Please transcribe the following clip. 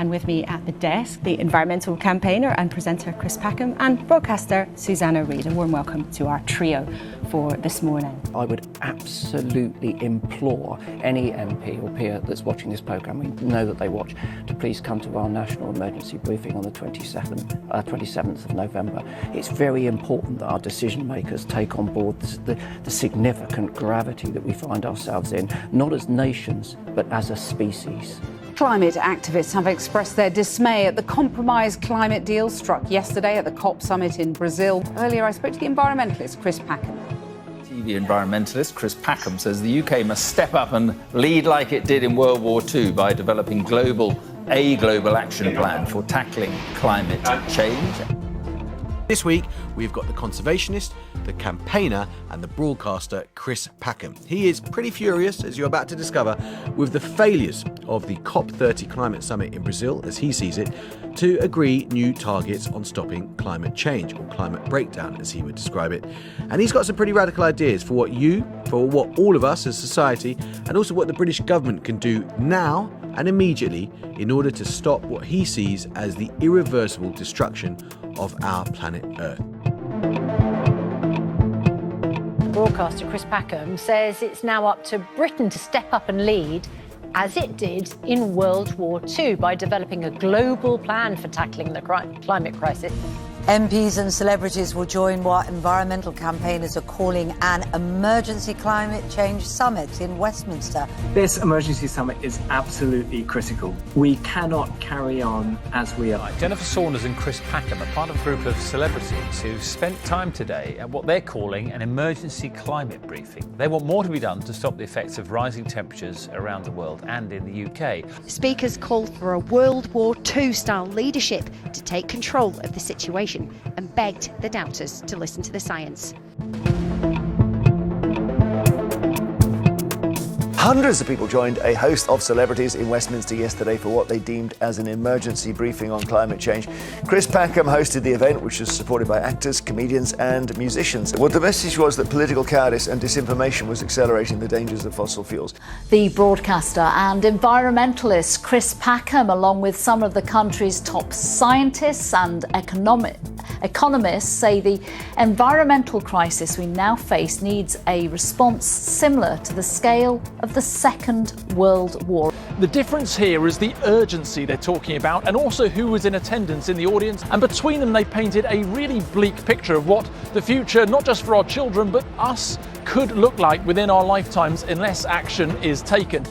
And with me at the desk, the environmental campaigner and presenter Chris Packham and broadcaster Susanna Reid. A warm welcome to our trio for this morning. I would absolutely implore any MP or peer that's watching this programme, we know that they watch, to please come to our national emergency briefing on the 27th of November. It's very important that our decision makers take on board the significant gravity that we find ourselves in, not as nations, but as a species. Climate activists have expressed their dismay at the compromise climate deal struck yesterday at the COP summit in Brazil. Earlier, I spoke to the environmentalist Chris Packham. TV environmentalist Chris Packham says the UK must step up and lead like it did in World War II by developing a global action plan for tackling climate change. This week, we've got the conservationist, the campaigner and the broadcaster Chris Packham. He is pretty furious, as you're about to discover, with the failures of the COP30 climate summit in Brazil, as he sees it, to agree new targets on stopping climate change, or climate breakdown, as he would describe it. And he's got some pretty radical ideas for what all of us as society, and also what the British government can do now and immediately in order to stop what he sees as the irreversible destruction of our planet Earth. Broadcaster Chris Packham says it's now up to Britain to step up and lead, as it did in World War II, by developing a global plan for tackling the climate crisis. MPs and celebrities will join what environmental campaigners are calling an emergency climate change summit in Westminster. This emergency summit is absolutely critical. We cannot carry on as we are. Jennifer Saunders and Chris Packham are part of a group of celebrities who've spent time today at what they're calling an emergency climate briefing. They want more to be done to stop the effects of rising temperatures around the world and in the UK. Speakers called for a World War II-style leadership to take control of the situation and begged the doubters to listen to the science. Hundreds of people joined a host of celebrities in Westminster yesterday for what they deemed as an emergency briefing on climate change. Chris Packham hosted the event, which was supported by actors, comedians and musicians. Well, the message was that political cowardice and disinformation was accelerating the dangers of fossil fuels. The broadcaster and environmentalist Chris Packham, along with some of the country's top scientists and economists, say the environmental crisis we now face needs a response similar to the scale of the Second World War. The difference here is the urgency they're talking about, and also who was in attendance in the audience. And between them, they painted a really bleak picture of what the future, not just for our children, but us, could look like within our lifetimes unless action is taken.